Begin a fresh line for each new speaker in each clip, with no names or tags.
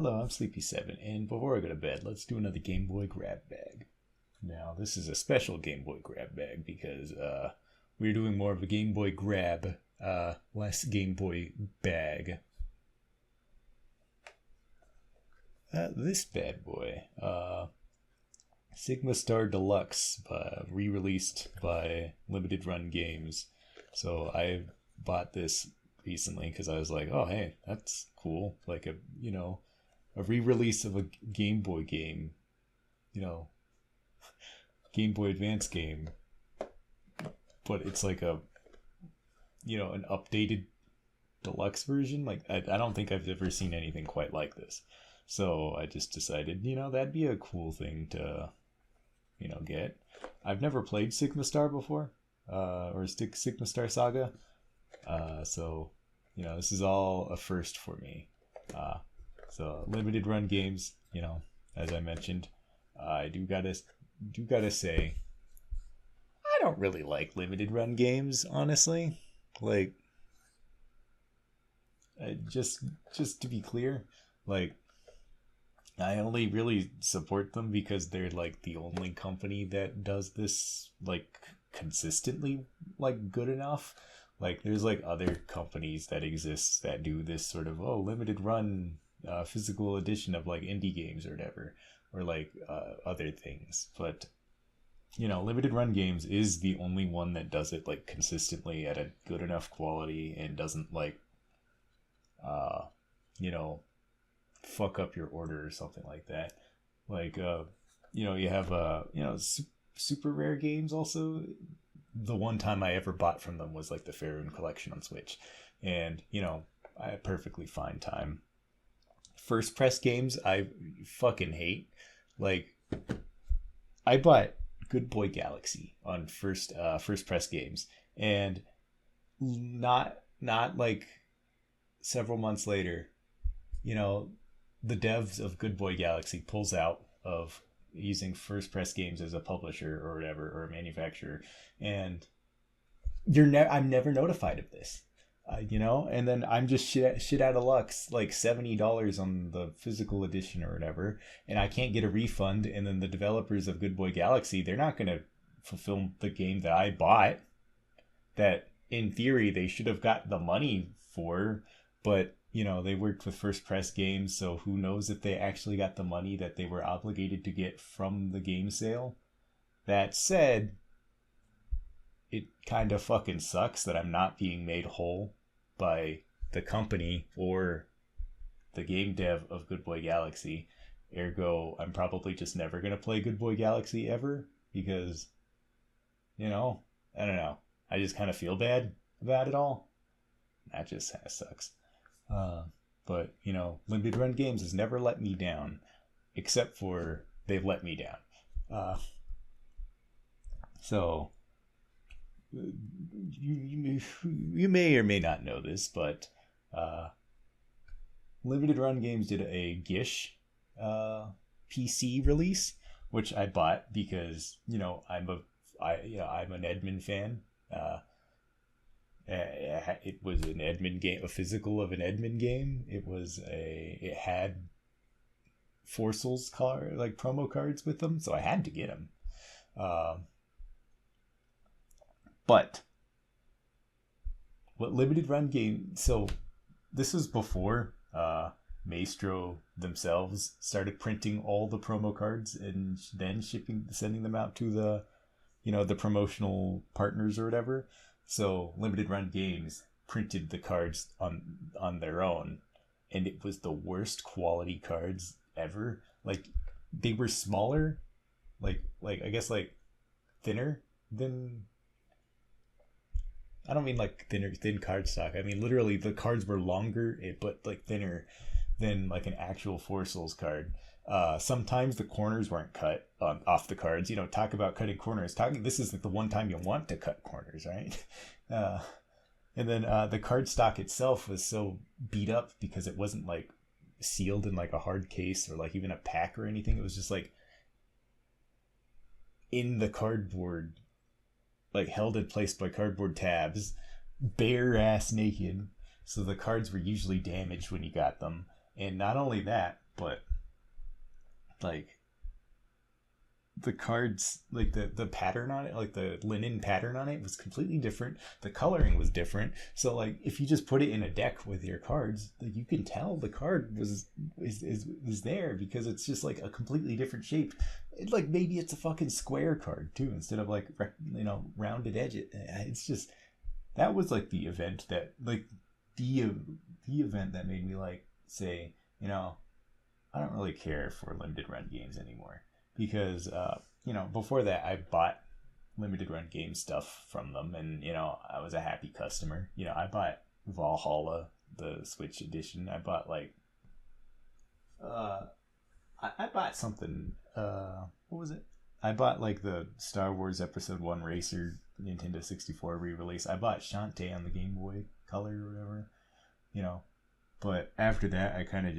Hello, I'm Sleepy7, and before I go to bed, let's do another Game Boy grab bag. Now, this is a special Game Boy grab bag because we're doing more of a Game Boy grab, less Game Boy bag. This bad boy, Sigma Star Deluxe, re-released by Limited Run Games. So I bought this recently because I was like, oh hey, that's cool. Like a re-release of a Game Boy game, Game Boy Advance game, but it's like an updated deluxe version. Like I don't think I've ever seen anything quite like this. So I just decided, that'd be a cool thing to, get. I've never played Sigma Star before, or Sigma Star Saga. So, this is all a first for me. So limited run games, as I mentioned, I do gotta say, I don't really like limited run games, honestly. Like, just to be clear, like, I only really support them because they're like the only company that does this like consistently like good enough. Like there's like other companies that exist that do this sort of limited run physical edition of like indie games or whatever, or like other things. But limited run games is the only one that does it like consistently at a good enough quality and doesn't like you know fuck up your order or something like that. Like you have super rare games also. The one time I ever bought from them was like the Faerun collection on Switch, and I had perfectly fine time. First press games I fucking hate. Like I bought Good Boy Galaxy on first press games, and not like several months later, the devs of Good Boy Galaxy pulls out of using First Press Games as a publisher or whatever, or a manufacturer, and I'm never notified of this. And then I'm just shit out of luck, like $70 on the physical edition or whatever, and I can't get a refund. And then the developers of Good Boy Galaxy, they're not going to fulfill the game that I bought, that in theory they should have got the money for, but they worked with First Press Games, so who knows if they actually got the money that they were obligated to get from the game sale. That said, it kind of fucking sucks that I'm not being made whole by the company or the game dev of Good Boy Galaxy. Ergo, I'm probably just never going to play Good Boy Galaxy ever because, I don't know. I just kind of feel bad about it all. That just kind of sucks. But Limited Run Games has never let me down, except for they've let me down. So you may or may not know this, but Limited Run Games did a Gish PC release, which I bought because I'm an Edmund fan. It was an Edmund game, a physical of an Edmund game. It had Forcel's like promo cards with them, so I had to get them. But what limited run game? So this was before Maestro themselves started printing all the promo cards and then sending them out to the the promotional partners or whatever. So Limited Run Games printed the cards on their own, and it was the worst quality cards ever. Like they were smaller, like I guess like thinner than. I don't mean like thin cardstock. I mean literally the cards were longer, but like thinner than like an actual Four Souls card. Sometimes the corners weren't cut off the cards. Talk about cutting corners. This is like the one time you want to cut corners, right? And then the card stock itself was so beat up because it wasn't like sealed in like a hard case or like even a pack or anything. It was just like in the cardboard, like held in place by cardboard tabs, bare ass naked. So the cards were usually damaged when you got them. And not only that, but like the cards, like the pattern on it, like the linen pattern on it was completely different. The coloring was different. So like if you just put it in a deck with your cards, like you can tell the card is there because it's just like a completely different shape. Like maybe it's a fucking square card too instead of like rounded edge. It's just that was like the event that like the event that made me like say, I don't really care for limited run games anymore because before that I bought limited run game stuff from them, and I was a happy customer. I bought Valhalla, the Switch edition. I bought like I bought something. What was it? I bought like the Star Wars Episode 1 Racer Nintendo 64 re-release. I bought Shantae on the Game Boy Color or whatever, But after that, I kind of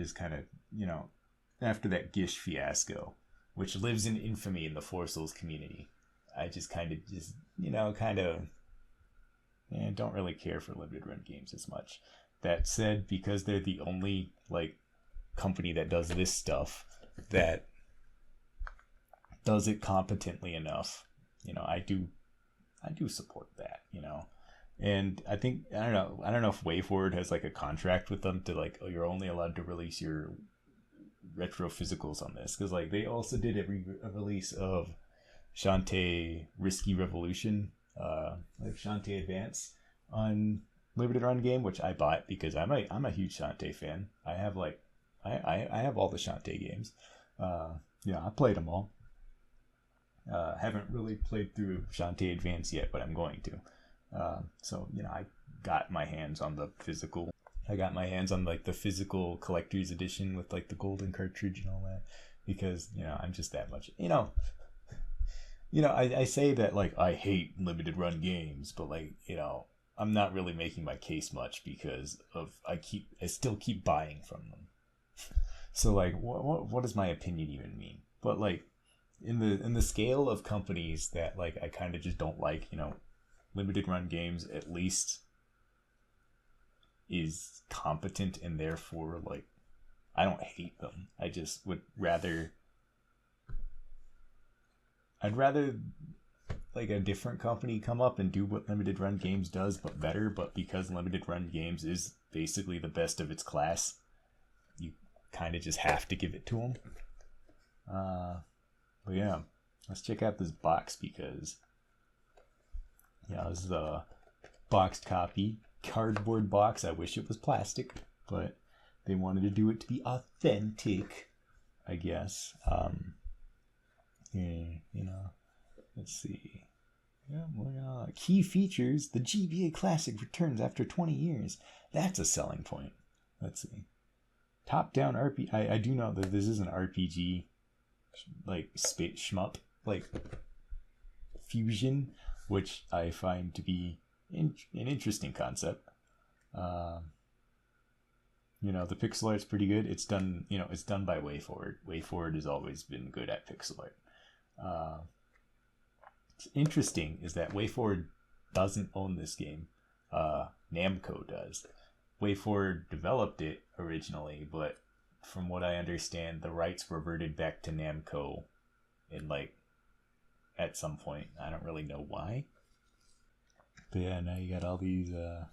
after that Gish fiasco, which lives in infamy in the Four Souls community, I just don't really care for limited run games as much. That said, because they're the only like company that does this stuff that does it competently enough, I do support that, And I think I don't know if WayForward has like a contract with them to like, oh, you're only allowed to release your retro physicals on this, because like they also did a release of Shantae Risky Revolution, like Shantae Advance on limited run game, which I bought because I'm a huge Shantae fan. I have like I have all the Shantae games. I played them all. Haven't really played through Shantae Advance yet, but I'm going to. So I got my hands on the physical. I got my hands on like the physical collector's edition with like the golden cartridge and all that because I'm just that much. I say that like I hate limited run games, but like I'm not really making my case much because of I still keep buying from them. So like what does my opinion even mean? But like in the scale of companies that like I kind of just don't like, limited run games at least is competent, and therefore like I don't hate them. I just would rather I'd rather like a different company come up and do what limited run games does but better, but because limited run games is basically the best of its class, you kind of just have to give it to them. But yeah, let's check out this box because this is a boxed copy, cardboard box. I wish it was plastic, but they wanted to do it to be authentic, I guess. Let's see. Key features: the GBA Classic returns after 20 years. That's a selling point. Let's see. Top-down RPG. I do know that this is an RPG, like space shmup, like fusion, which I find to be an interesting concept. The pixel art's pretty good. It's done by WayForward. WayForward has always been good at pixel art. What's interesting is that WayForward doesn't own this game. Namco does. WayForward developed it originally, but from what I understand, the rights reverted back to Namco in at some point. I don't really know why. But yeah, now you got all these so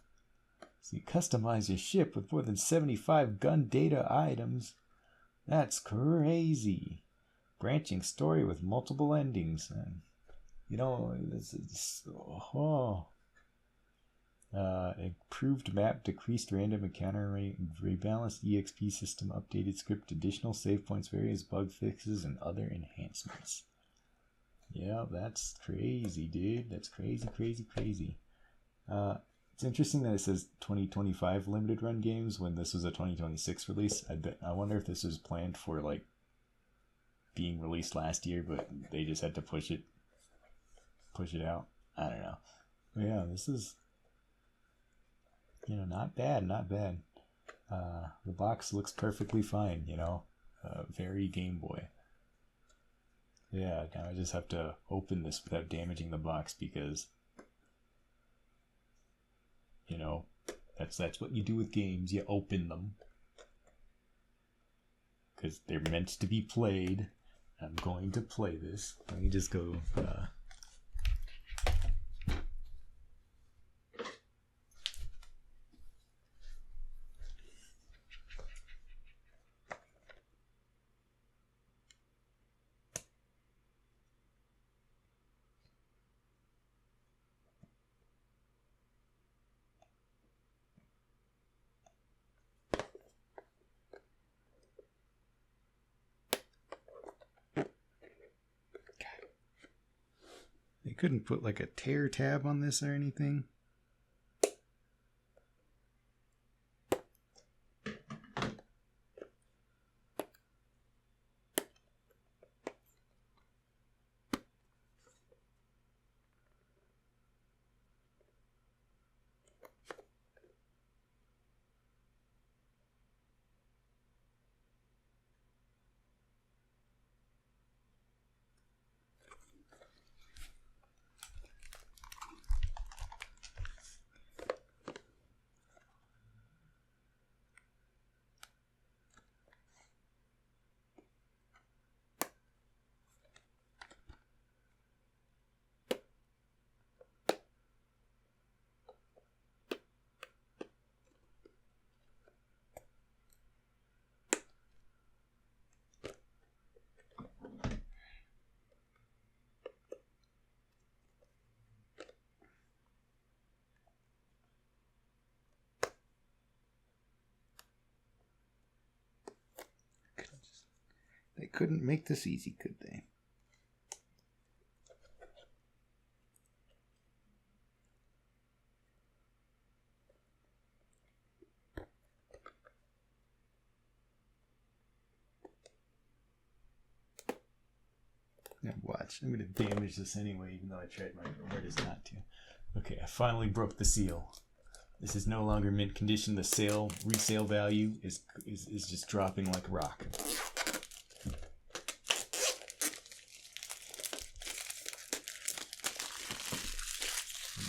you customize your ship with more than 75 gun data items. That's crazy. Branching story with multiple endings. And, improved map, decreased random encounter rate, rebalanced EXP system, updated script, additional save points, various bug fixes, and other enhancements. Yeah, that's crazy, dude. That's crazy, crazy, crazy. It's interesting that it says 2025 limited run games when this was a 2026 release. I wonder if this was planned for being released last year, but they just had to push it out. I don't know. But yeah, this is not bad. The box looks perfectly fine. Very Game Boy. Yeah, now I just have to open this without damaging the box because that's what you do with games. You open them because they're meant to be played. I'm going to play this. Let me just go. They couldn't put like a tear tab on this or anything. They couldn't make this easy, could they? Now watch. I'm going to damage this anyway, even though I tried my hardest not to. Okay, I finally broke the seal. This is no longer mint condition. The resale value is just dropping like a rock.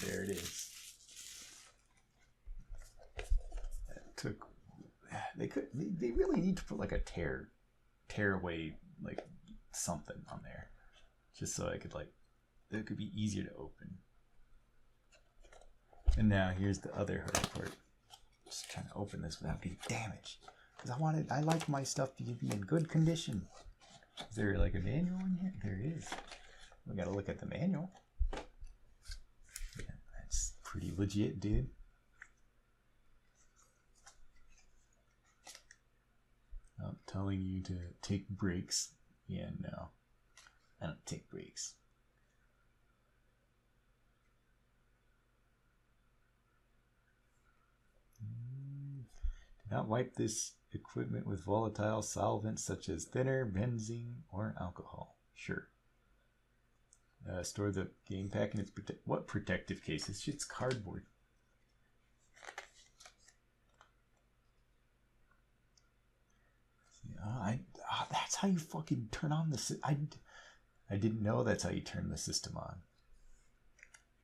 There it is. That took. They really need to put like a tear away like something on there, just so I could it could be easier to open. And now here's the other hard part. Just trying to open this without getting damaged, because I like my stuff to be in good condition. Is there like a manual in here? There is. We gotta look at the manual. Yeah, that's pretty legit, dude. I'm telling you to take breaks. Yeah, no. I don't take breaks. Do not wipe this equipment with volatile solvents such as thinner, benzene, or alcohol. Sure. Store the game pack in its what protective case? This shit's cardboard. That's how you fucking turn on the I didn't know that's how you turn the system on.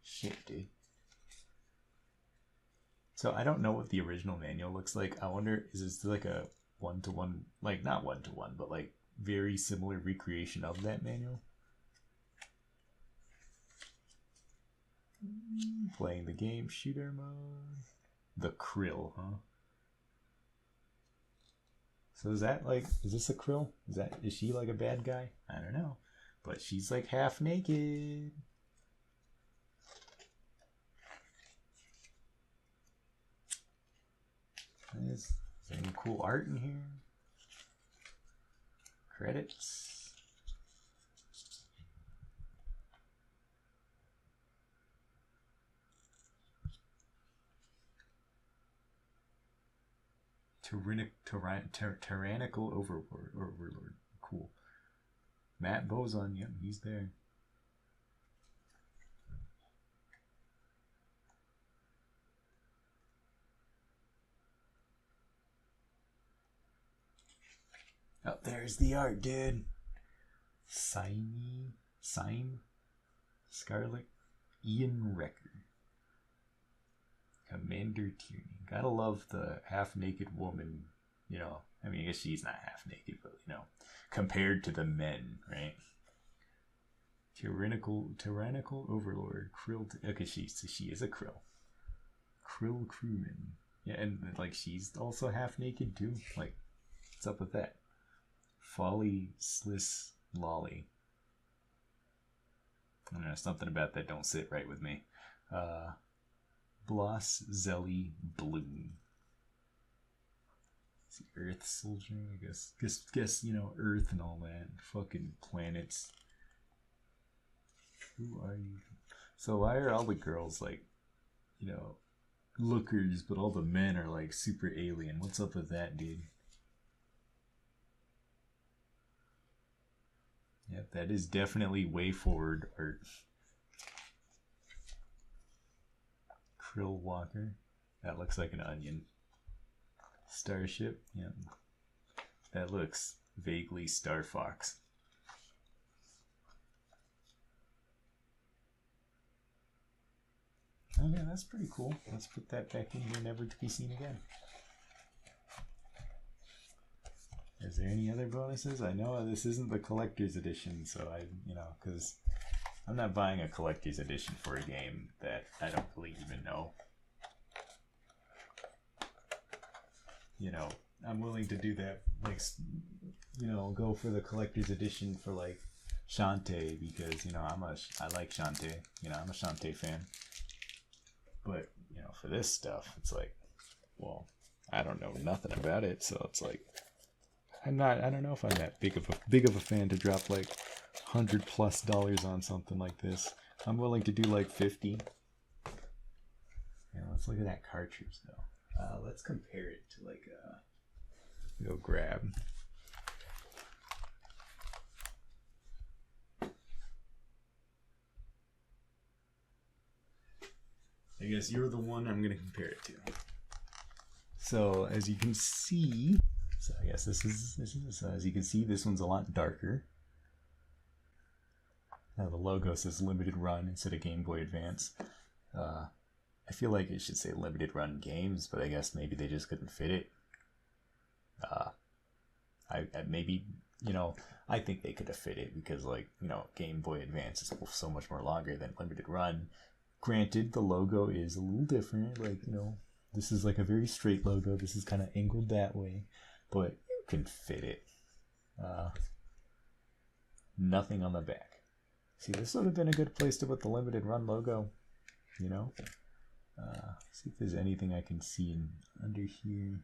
Shit, dude. So I don't know what the original manual looks like. I wonder, is this like a one-to-one, like not one-to-one, but like very similar recreation of that manual? Playing the game, shooter mode. The Krill, huh? So is this a Krill? Is she like a bad guy? I don't know. But she's like half naked. Is there any cool art in here? Credits. Tyrannical overlord. Cool. Matt Bozon, yep, he's there. Oh, there's the art, dude. Sime, Scarlet, Ian Wrecker, Commander Tierney. Gotta love the half-naked woman. You know, I mean, I guess she's not half-naked, but compared to the men, right? Tyrannical overlord, Krill. Okay, she is a Krill. Krill crewman. Yeah, and like she's also half naked too. Like, what's up with that? Folly Sliss Lolly. I don't know, something about that don't sit right with me. Bloss Zelly Bloom. Is he Earth soldier? I guess you know, Earth and all that. Fucking planets. Who are you? So why are all the girls like, you know, lookers, but all the men are like super alien? What's up with that, dude? Yep, that is definitely way forward art. Krill Walker. That looks like an onion. Starship. Yeah. That looks vaguely Star Fox. Oh yeah, that's pretty cool. Let's put that back in here, never to be seen again. Is there any other bonuses? I know this isn't the collector's edition, so because I'm not buying a collector's edition for a game that I don't really even know. You know, I'm willing to do that, like, you know, go for the collector's edition for like Shantae, because you know I like Shantae. You know, I'm a Shantae fan. But you know, for this stuff, it's like, well, I don't know nothing about it, so it's like I don't know if I'm that big of a fan to drop like $100+ on something like this. I'm willing to do like 50. Yeah, let's look at that cartridge though. Let's compare it to like go grab. I guess you're the one I'm gonna compare it to. So as you can see, so I guess this is as you can see, this one's a lot darker. Now the logo says limited run instead of Game Boy Advance. I feel like it should say limited run games, but I guess maybe they just couldn't fit it. I maybe, you know, I think they could have fit it because, like, you know, Game Boy Advance is so much more longer than limited run. Granted, the logo is a little different. Like, you know, this is like a very straight logo. This is kind of angled that way, but you can fit it. Nothing on the back. See, this would have been a good place to put the limited run logo, you know? See if there's anything I can see under here.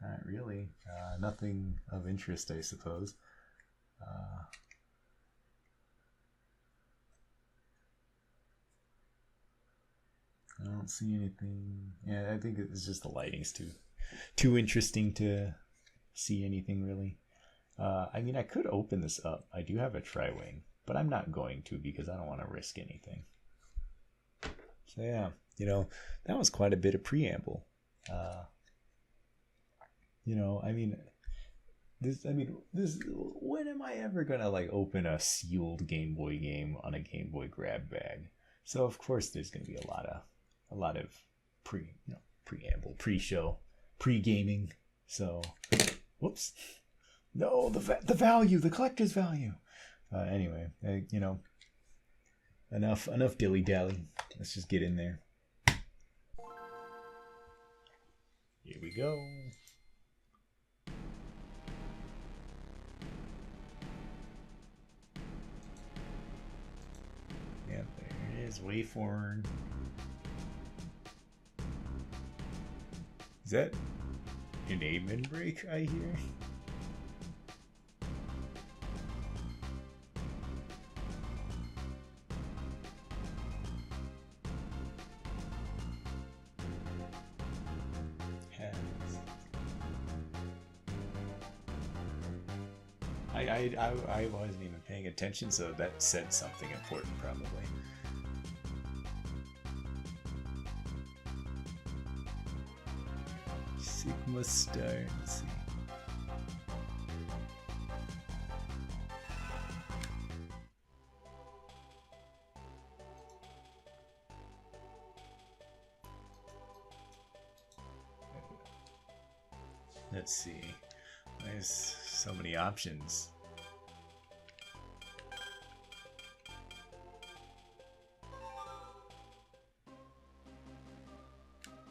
Not really. Nothing of interest, I suppose. I don't see anything. Yeah, I think it's just the lighting's too interesting to see anything really. I mean, I could open this up. I do have a tri-wing, but I'm not going to because I don't want to risk anything. So yeah, you know, that was quite a bit of preamble. You know, I mean, this. When am I ever gonna like open a sealed Game Boy game on a Game Boy grab bag? So of course there's gonna be a lot of preamble, pre-show, pre-gaming. So, whoops, no, the value, the collector's value. Anyway, you know, enough dilly dally. Let's just get in there. Here we go. Yep, there it is. Waveform. Is that an amen break I hear? I wasn't even paying attention, so that said something important probably. Sigma Star, let's see. Let's see. There's so many options.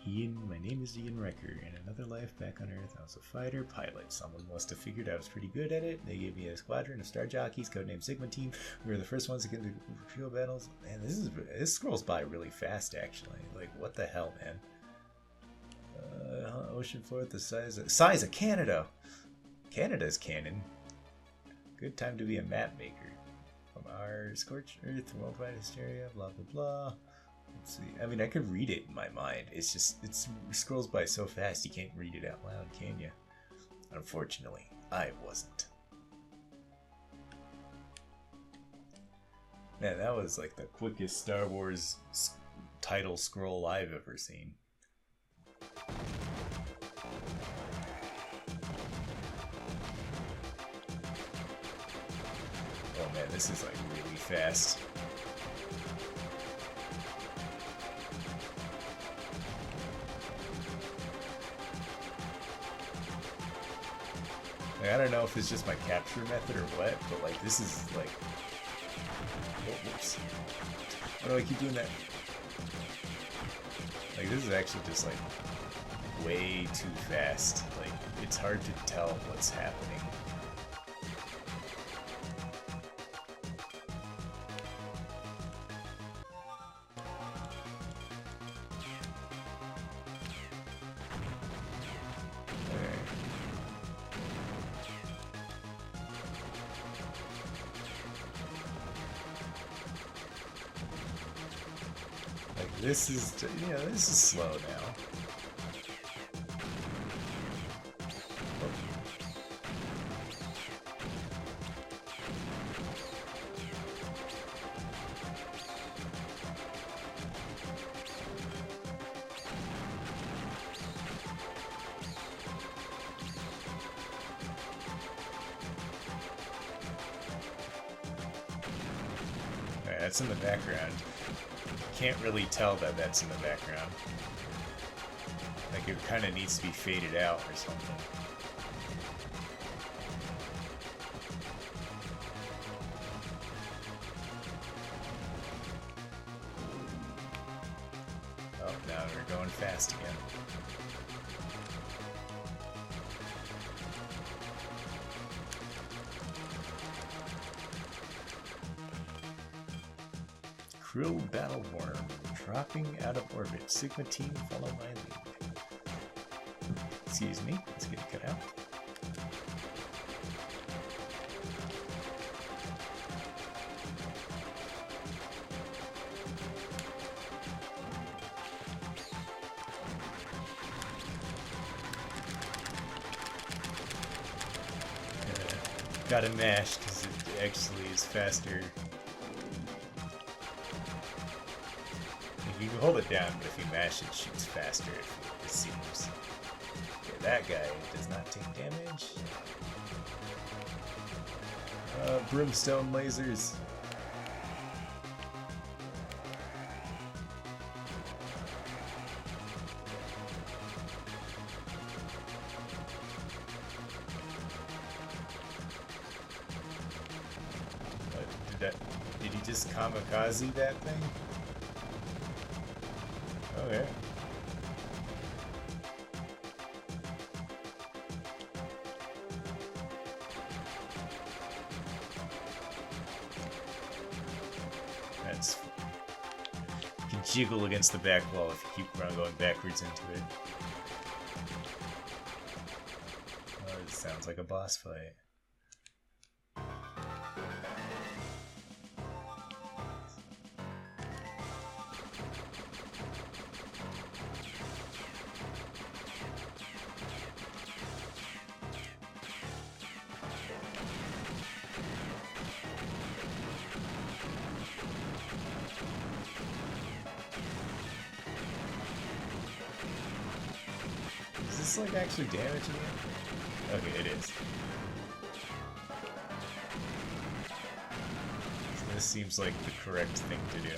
Ian, my name is Ian Recker. In another life back on Earth, I was a fighter pilot. Someone must have figured I was pretty good at it. They gave me a squadron of star jockeys, codenamed Sigma Team. We were the first ones to get into field battles. Man, this scrolls by really fast, actually. Like, what the hell, man? Ocean floor at the size of Canada. Canada's canon. Good time to be a map maker. From our scorched earth, worldwide hysteria, blah blah blah. Let's see. I mean, I could read it in my mind. It's just it scrolls by so fast you can't read it out loud, can you? Unfortunately, I wasn't. Man, that was like the quickest Star Wars title scroll I've ever seen. Oh man, this is like really fast. Like, I don't know if it's just my capture method or what, but like this is like, whoops. Why do I keep doing that? Like this is actually just like way too fast. Like it's hard to tell what's happening. This is, you know, this is slow now. Alright, that's in the background. Can't really tell that that's in the background. Like it kind of needs to be faded out or something. Oh, now we're going fast again. Krill Battle Worm, dropping out of orbit. Sigma Team, follow my lead. Excuse me, let's get it cut out. Gotta mash because it actually is faster. You can hold it down, but if you mash it, shoots faster, it seems. Okay, that guy does not take damage. Brimstone lasers. Did he just kamikaze that thing? Oh yeah. That's... You can jiggle against the back wall if you keep going backwards into it. Oh, it sounds like a boss fight. Is this like actually damaging it? Okay, it is. So this seems like the correct thing to do.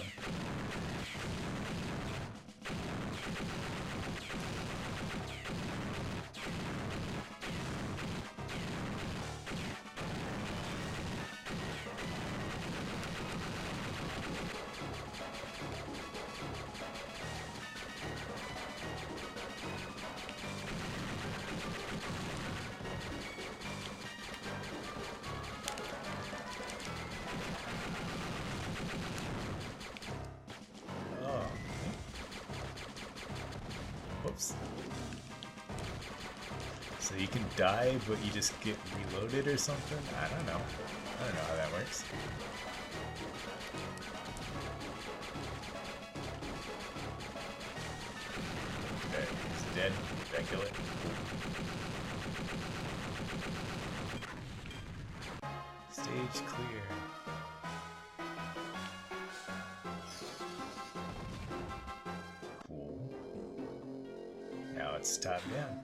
So you can die, but you just get reloaded or something? I don't know. I don't know how that works. Okay, he's dead. Did I kill it? Stage clear. Cool. Now it's top down.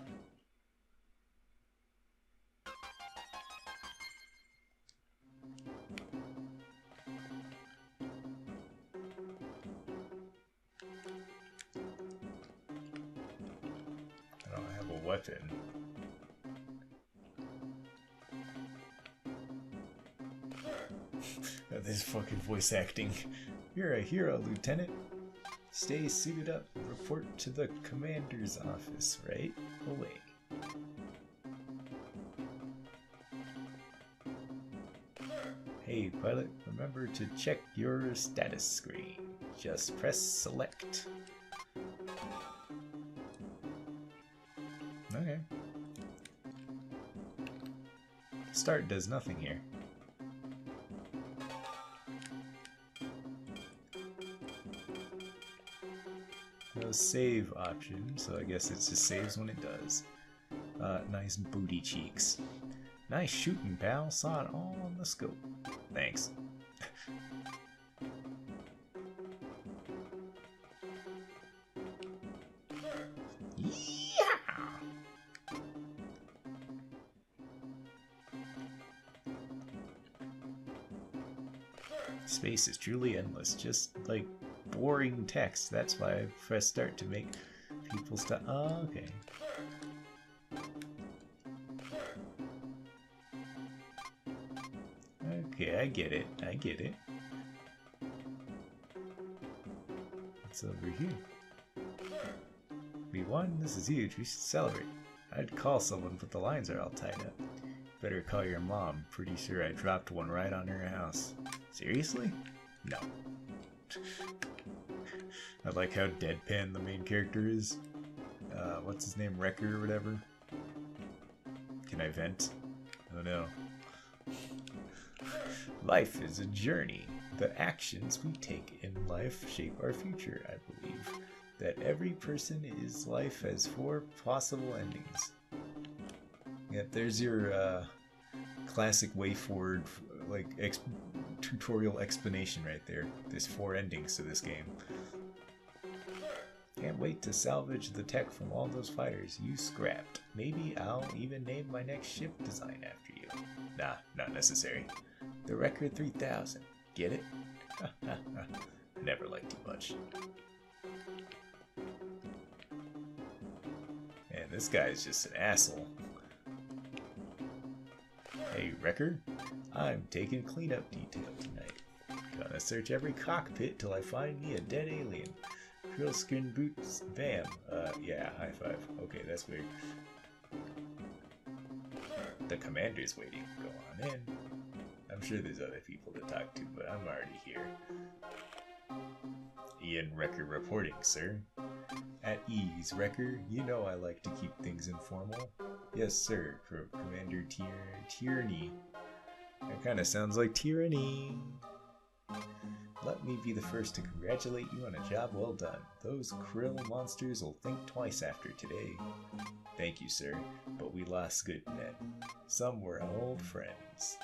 I don't have a weapon. This fucking voice acting. You're a hero, Lieutenant. Stay suited up. Report to the commander's office right away. Hey, pilot, remember to check your status screen. Just press select. Okay. Start does nothing here. No save option, so I guess it just saves when it does. Nice booty cheeks. Nice shooting, pal. Saw it all on the scope. Thanks. Yeah! Space is truly endless, just like boring text. That's why I press start to make people stop. Oh, okay. Okay, I get it. I get it. What's over here? We won? This is huge. We should celebrate. I'd call someone, but the lines are all tied up. Better call your mom. Pretty sure I dropped one right on her house. Seriously? No. I like how deadpan the main character is. What's his name? Wrecker or whatever? Can I vent? Oh no. Life is a journey. The actions we take in life shape our future, I believe. That every person is life has 4 possible endings. Yep, there's your classic way forward like tutorial explanation right there. There's 4 endings to this game. Can't wait to salvage the tech from all those fighters you scrapped. Maybe I'll even name my next ship design after you. Nah, not necessary. The Record 3000. Get it? I never liked you much. And this guy's just an asshole. Hey, Wrecker, I'm taking cleanup detail tonight. Gonna search every cockpit till I find me a dead alien. Krill skin boots, bam. Yeah, high five. Okay, that's weird. The commander's waiting. Go on in. I'm sure there's other people to talk to, but I'm already here. Ian Wrecker reporting, sir. At ease, Wrecker. You know I like to keep things informal. Yes, sir, Commander Tyranny. That kind of sounds like tyranny. Let me be the first to congratulate you on a job well done. Those krill monsters will think twice after today. Thank you, sir, but we lost good men. Some were old friends.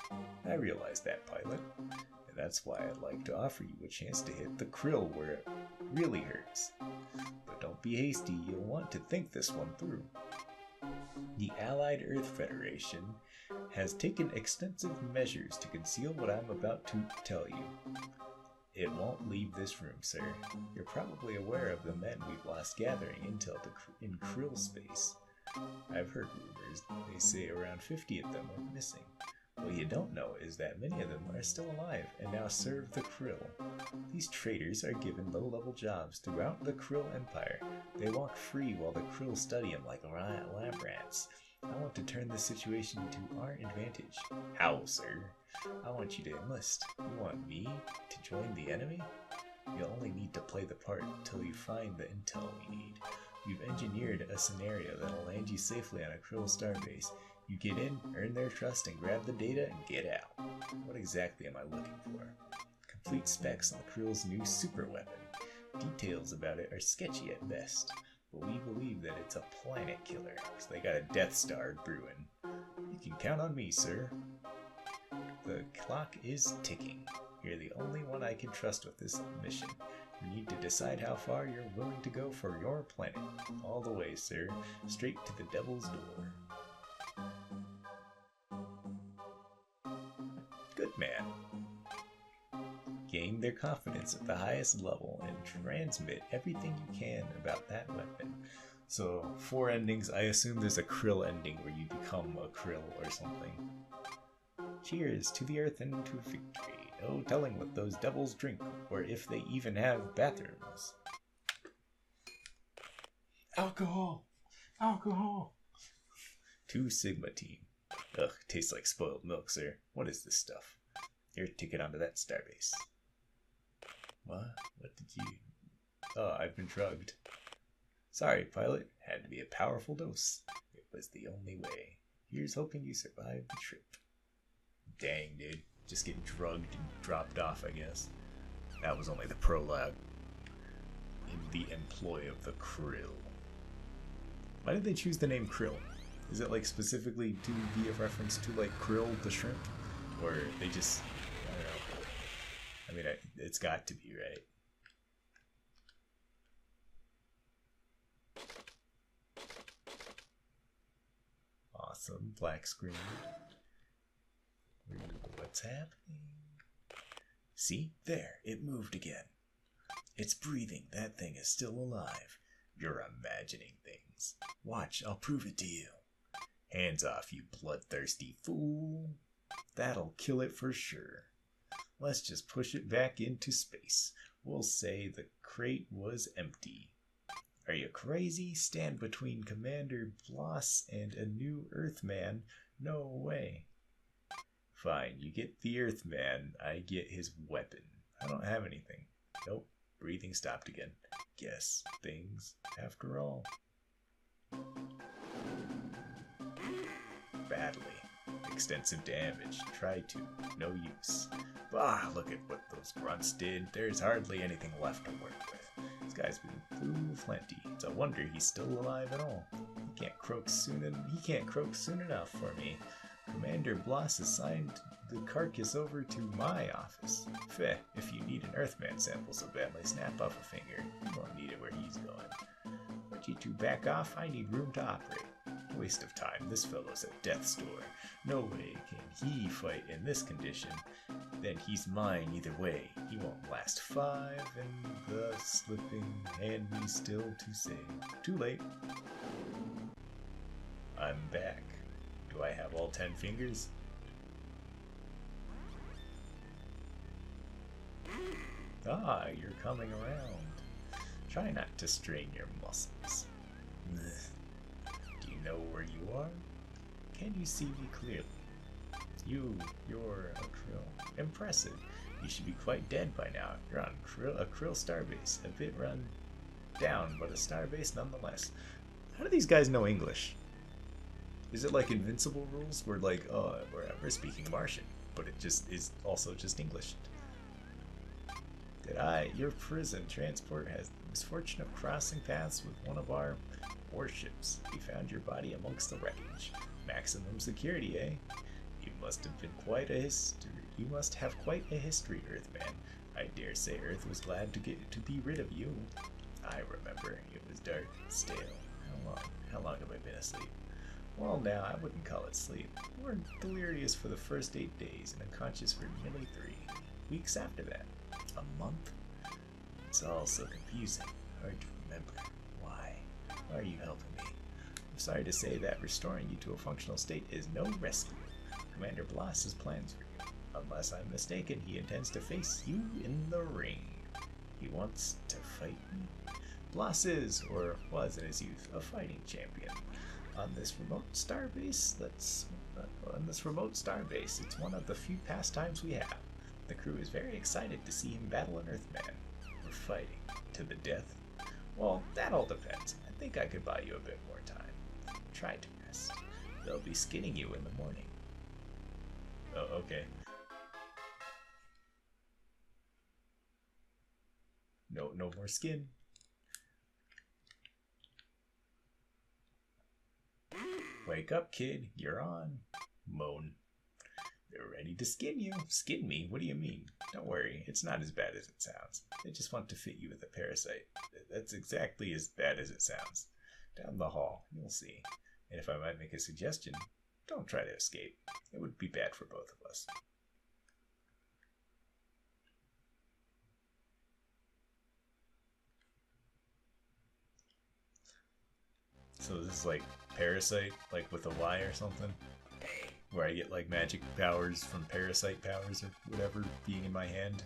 I realize that, pilot, and that's why I'd like to offer you a chance to hit the krill where it really hurts. But don't be hasty, you'll want to think this one through. The Allied Earth Federation has taken extensive measures to conceal what I'm about to tell you. It won't leave this room, sir. You're probably aware of the men we've lost gathering intel in krill space. I've heard rumors. They say around 50 of them went missing. What you don't know is that many of them are still alive and now serve the krill. These traitors are given low-level jobs throughout the krill empire. They walk free while the krill study them like lab rats. I want to turn this situation to our advantage. How, sir? I want you to enlist. You want me to join the enemy? You'll only need to play the part until you find the intel we need. We've engineered a scenario that'll land you safely on a Krill starbase. You get in, earn their trust, and grab the data and get out. What exactly am I looking for? Complete specs on the Krill's new super weapon. Details about it are sketchy at best, but we believe that it's a planet killer, so they got a Death Star brewing. You can count on me, sir. The clock is ticking. You're the only one I can trust with this mission. You need to decide how far you're willing to go for your planet. All the way, sir. Straight to the Devil's Door. Good man. Gain their confidence at the highest level and transmit everything you can about that weapon. So, 4 endings. I assume there's a Krill ending where you become a Krill or something. Cheers to the Earth and to victory. No telling what those devils drink, or if they even have bathrooms. Alcohol! Alcohol! 2 Sigma team. Ugh, tastes like spoiled milk, sir. What is this stuff? Your ticket onto that starbase. What? What did you... Oh, I've been drugged. Sorry, pilot. Had to be a powerful dose. It was the only way. Here's hoping you survived the trip. Dang, dude. Just get drugged and dropped off, I guess. That was only the prologue. In the employ of the Krill. Why did they choose the name Krill? Is it like specifically to be a reference to like Krill the shrimp? Or they just... I don't know. I mean, it's got to be, right? Awesome. Black screen. What's happening? See? There. It moved again. It's breathing. That thing is still alive. You're imagining things. Watch. I'll prove it to you. Hands off, you bloodthirsty fool. That'll kill it for sure. Let's just push it back into space. We'll say the crate was empty. Are you crazy? Stand between Commander Bloss and a new Earthman? No way. Fine, you get the Earthman, I get his weapon. I don't have anything. Nope, breathing stopped again. Guess things, after all. Badly. Extensive damage. Try to. No use. Bah, look at what those grunts did. There's hardly anything left to work with. This guy's been through plenty. It's a wonder he's still alive at all. He can't croak soon enough for me. Commander Bloss assigned the carcass over to my office. Feh, if you need an Earthman sample so badly, snap off a finger. You won't need it where he's going. Want you two back off? I need room to operate. Waste of time. This fellow's at death's door. No way can he fight in this condition. Then he's mine either way. He won't last 5, and the slipping hand me still to save. Too late. I'm back. Do I have all 10 fingers? Ah, you're coming around. Try not to strain your muscles. Do you know where you are? Can you see me clearly? You're a Krill. Impressive. You should be quite dead by now. You're on a Krill starbase. A bit run down, but a starbase nonetheless. How do these guys know English? Is it like Invincible rules? Where like, oh, we're speaking Martian, but it just is also just English. Your prison transport has the misfortune of crossing paths with one of our warships. We found your body amongst the wreckage. Maximum security, eh? You must have quite a history, Earthman. I dare say Earth was glad to be rid of you. I remember. It was dark and stale. How long have I been asleep? Well, now, I wouldn't call it sleep. We were delirious for the first 8 days and unconscious for nearly 3 weeks after that. A month? It's all so confusing. Hard to remember. Why? Why are you helping me? I'm sorry to say that restoring you to a functional state is no rescue. Commander Bloss has plans for you. Unless I'm mistaken, he intends to face you in the ring. He wants to fight me? Bloss is, or was in his youth, a fighting champion. On this remote starbase, it's one of the few pastimes we have. The crew is very excited to see him battle an Earthman. We're fighting to the death. Well, that all depends. I think I could buy you a bit more time. Try to rest. They'll be skinning you in the morning. Oh, okay. No more skin. Wake up, kid. You're on. Moan. They're ready to skin you. Skin me? What do you mean? Don't worry, it's not as bad as it sounds. They just want to fit you with a parasite. That's exactly as bad as it sounds. Down the hall, you'll see. And if I might make a suggestion, don't try to escape. It would be bad for both of us. So this is like Parasite, like with a Y or something? Where I get like magic powers from parasite powers or whatever being in my hand.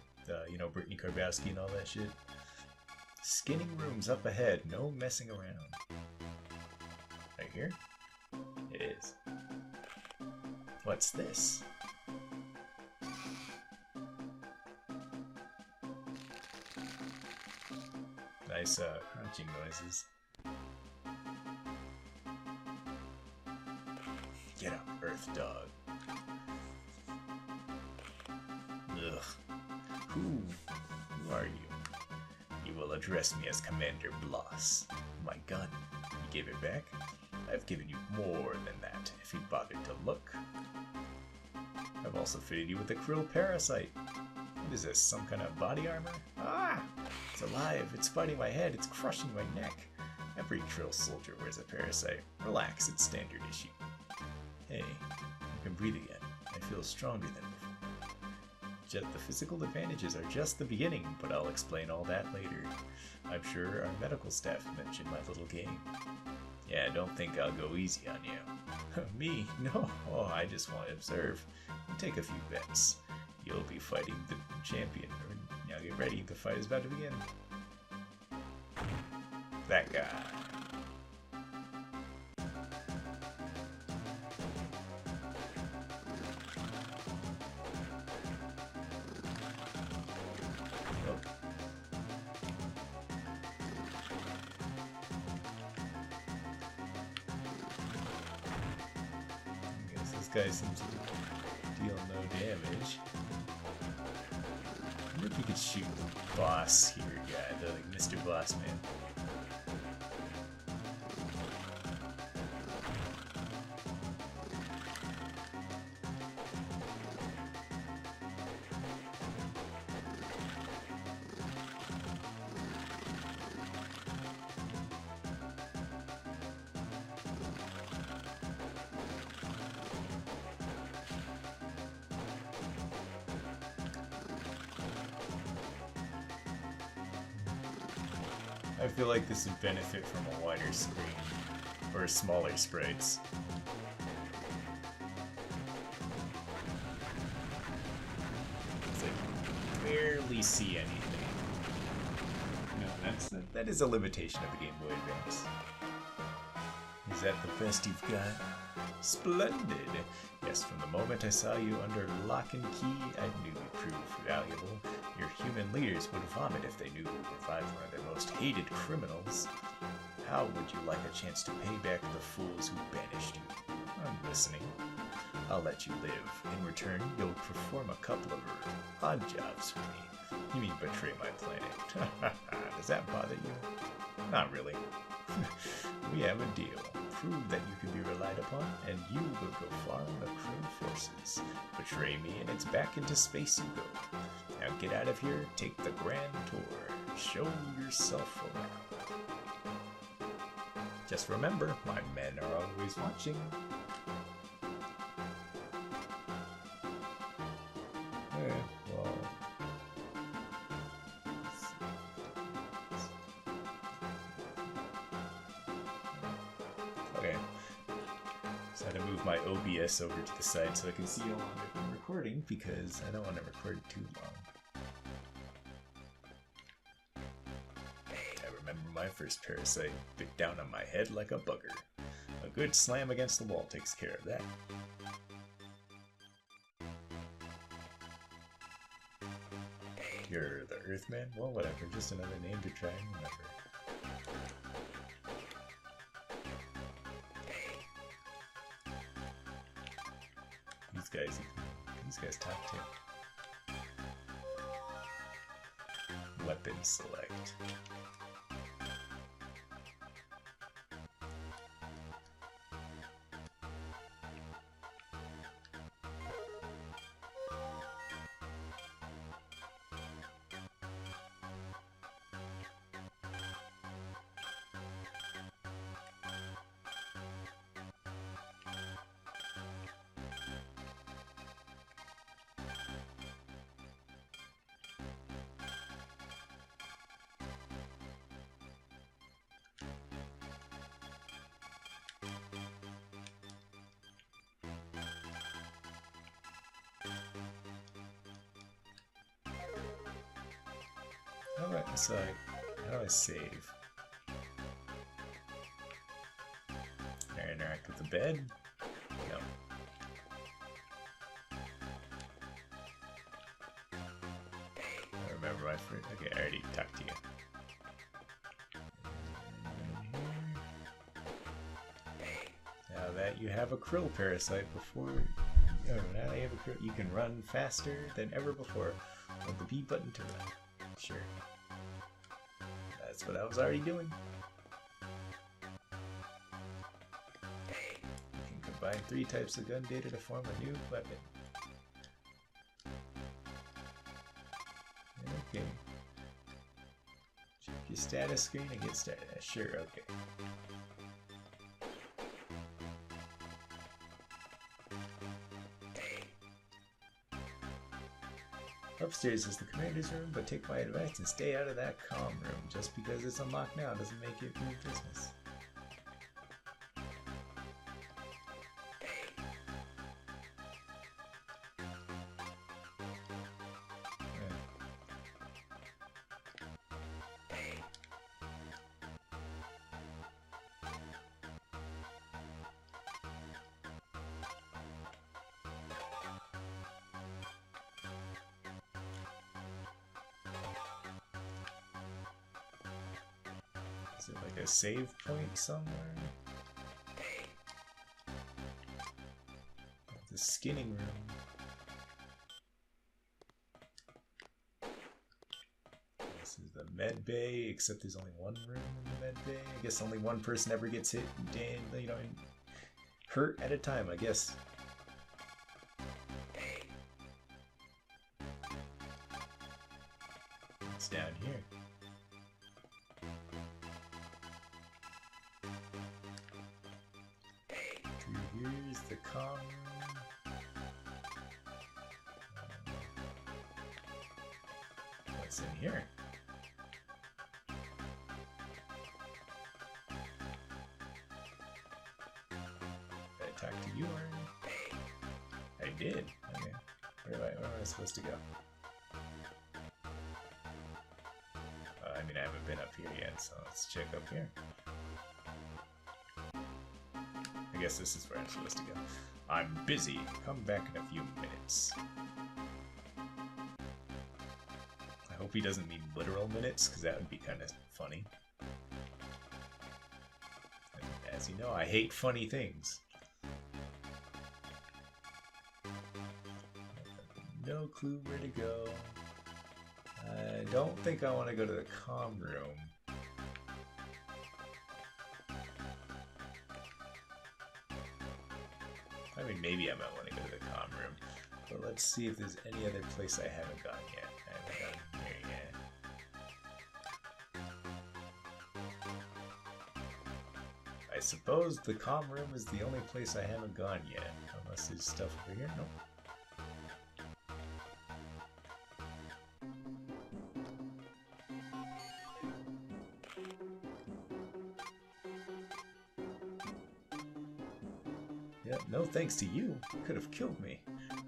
You know, Brittany Karbowski and all that shit. Skinning rooms up ahead, no messing around. Right here? It is. What's this? Nice crunching noises. Get up, Earth Dog. Ugh. Who are you? You will address me as Commander Bloss. My gun. You gave it back? I've given you more than that, if you'd bothered to look. I've also fitted you with a krill parasite. What is this, some kind of body armor? Ah! It's alive, it's fighting my head, it's crushing my neck. Every krill soldier wears a parasite. Relax, it's standard issue. Hey, I can breathe again. I feel stronger than before. The physical advantages are just the beginning, but I'll explain all that later. I'm sure our medical staff mentioned my little game. Yeah, don't think I'll go easy on you. Me? No. Oh, I just want to observe. And take a few bets. You'll be fighting the champion. Now get ready, the fight is about to begin. That guy. Guy seems to deal no damage. I wonder if we could shoot the boss here, guy, the like Mr. Boss Man. I feel like this would benefit from a wider screen, or smaller sprites. It's like, barely see anything. No, that is a limitation of the Game Boy Advance. Is that the best you've got? Splendid! Yes, from the moment I saw you under lock and key, I knew you proved valuable. Your human leaders would vomit if they knew you revived one of their most hated criminals. How would you like a chance to pay back the fools who banished you? I'm listening. I'll let you live. In return, you'll perform a couple of odd jobs for me. You mean betray my planet? Does that bother you? Not really. We have a deal. Prove that you can be relied upon, and you will go far in the Krill forces. Betray me, and it's back into space you go. Now get out of here, take the grand tour. Show yourself around. Just remember, my men are always watching. Well... Okay. So I had to move my OBS over to the side so I can see how long I've been recording, because I don't want to record too long. I remember my first parasite bit down on my head like a bugger. A good slam against the wall takes care of that. You're the Earthman? Well, whatever, just another name to try and remember. These guys talk too. Weapon select. Alright, so how do I save? Can I interact with the bed? No. I remember my first. Okay, I already talked to you. Now that you have a krill parasite before. Oh, now you have a krill, you can run faster than ever before. Hold the B button to run. Sure. That's what I was already doing. You can combine 3 types of gun data to form a new weapon. Okay. Check your status screen and get started. Sure, okay. Upstairs is the commander's room, but take my advice and stay out of that comm room. Just because it's unlocked now doesn't make it your business. Is it like a save point somewhere? The skinning room. This is the med bay, except there's only one room in the med bay. I guess only one person ever gets hit and, you know, hurt at a time, I guess. It's down here. Here's the comm room. What's in here? Did I talk to you, or? I did. Okay. Where am I supposed to go? I mean, I haven't been up here yet, so let's check up here. I guess this is where I'm supposed to go. I'm busy. Come back in a few minutes. I hope he doesn't mean literal minutes, because that would be kind of funny. And as you know, I hate funny things. No clue where to go. I don't think I want to go to the comm room. I mean, maybe I might want to go to the comm room, but let's see if there's any other place I haven't gone yet. I haven't gone here yet. I suppose the comm room is the only place I haven't gone yet, unless there's stuff over here. Nope. Yep, no thanks to you. You could have killed me.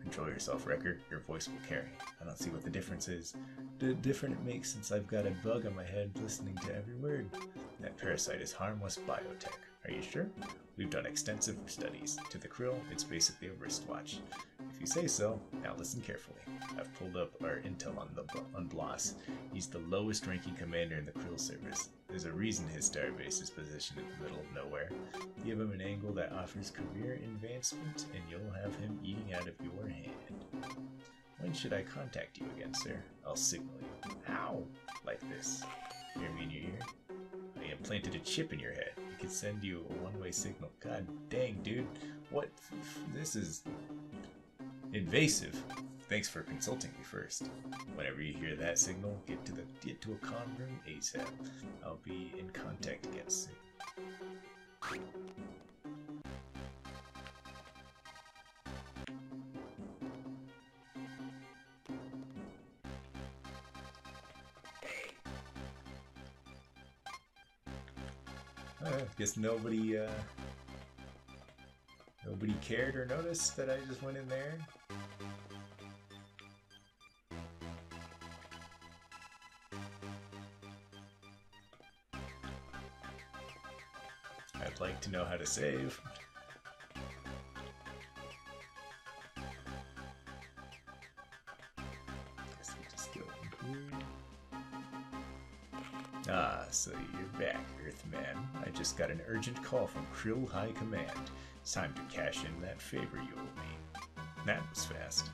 Control yourself, Wrecker. Your voice will carry. I don't see what the difference is. The difference it makes since I've got a bug on my head listening to every word. That parasite is harmless biotech. Are you sure? We've done extensive studies. To the krill, it's basically a wristwatch. If you say so, now listen carefully. I've pulled up our intel on Bloss. He's the lowest ranking commander in the krill service. There's a reason his starbase is positioned in the middle of nowhere. Give him an angle that offers career advancement, and you'll have him eating out of your hand. When should I contact you again, sir? I'll signal you. Ow! Like this. Hear me in your ear? I implanted a chip in your head. It can send you a one-way signal. God dang, dude. What? This is invasive. Thanks for consulting me first. Whenever you hear that signal, get to a comm room ASAP. I'll be in contact again soon. Guess nobody cared or noticed that I just went in there. I'd like to know how to save. Guess we just go in here. Ah, so you're back, Earthman. I just got an urgent call from Krill High Command. It's time to cash in that favor you owe me. That was fast.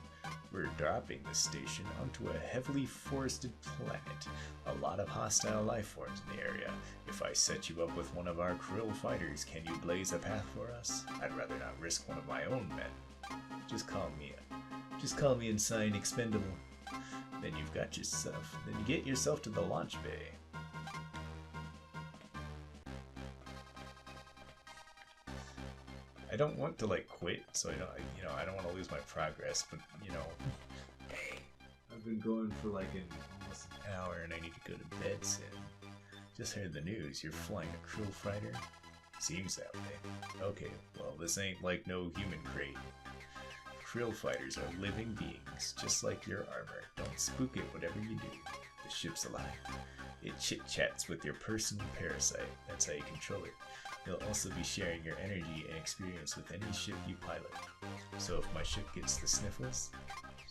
We're dropping this station onto a heavily forested planet. A lot of hostile life forms in the area. If I set you up with one of our Krill fighters, can you blaze a path for us? I'd rather not risk one of my own men. Just call me and sign expendable. Then you get yourself to the launch bay. I don't want to quit, so I don't want to lose my progress, but I've been going for almost an hour and I need to go to bed soon. Just heard the news, you're flying a Krill fighter? Seems that way. Okay, well this ain't like no human crate. Krill fighters are living beings, just like your armor. Don't spook it whatever you do. The ship's alive. It chit-chats with your personal parasite. That's how you control it. You'll also be sharing your energy and experience with any ship you pilot. So if my ship gets the sniffles,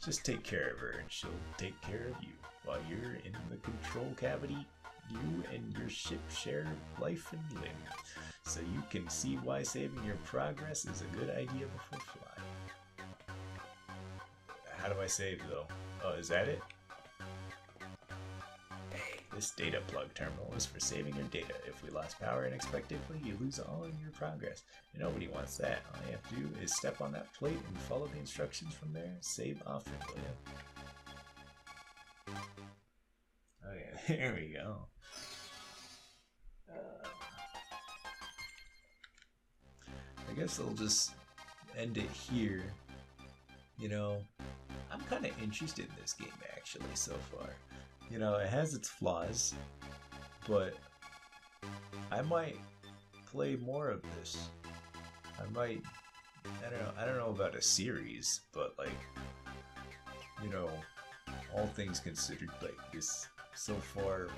just take care of her and she'll take care of you. While you're in the control cavity, you and your ship share life and limb. So you can see why saving your progress is a good idea before flying. How do I save though? Oh, is that it? This data plug terminal is for saving your data. If we lost power unexpectedly, you lose all of your progress. Nobody wants that. All you have to do is step on that plate and follow the instructions from there. Save often, will you? Oh yeah, there we go. I guess I'll just end it here. I'm kind of interested in this game actually so far. It has its flaws, but I might play more of this. I don't know about a series, but all things considered, this so far,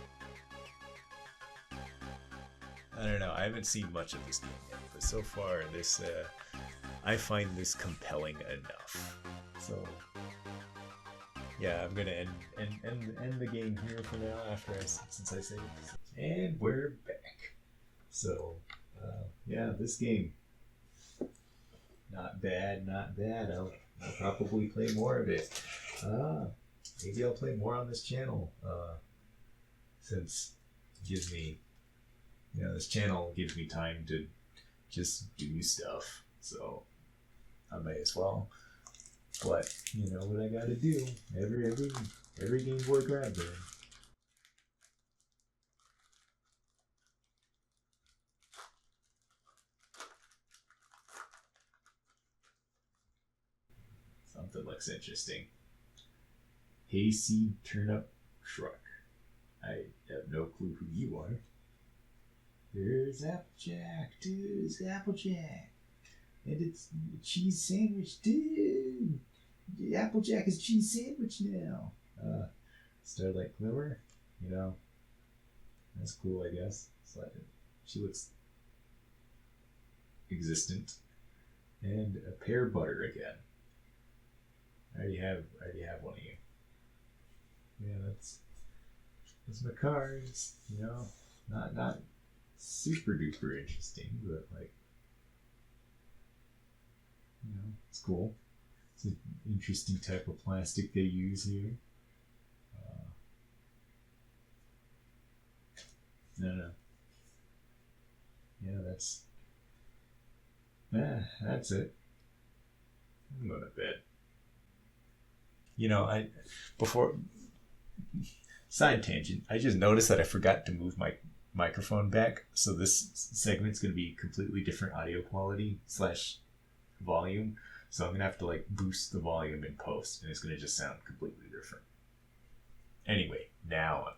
I don't know, I haven't seen much of this game yet, but so far this, I find this compelling enough. So yeah, I'm gonna end the game here for now since I saved it. And we're back. So yeah, this game, not bad. I'll probably play more of it. Maybe I'll play more on this channel. Since it gives me, this channel gives me time to just do stuff. So I may as well. But you know what I gotta do. Every Game Boy grab there. Something looks interesting. Hayseed Turnip Truck. I have no clue who you are. There's Applejack, dude. It's Applejack. And it's a cheese sandwich, dude. The Applejack is cheese sandwich now. Starlight Glimmer, that's cool, I guess. She looks existent. And a pear butter again. I already have one of you. Yeah, that's my cards. Not super duper interesting, but it's cool. It's an interesting type of plastic they use here. No. Yeah, that's it. I'm going to bed. I before side tangent. I just noticed that I forgot to move my microphone back, so this segment's going to be completely different audio quality slash volume. So I'm gonna have to like boost the volume in post, and it's gonna just sound completely different. Anyway, now I'm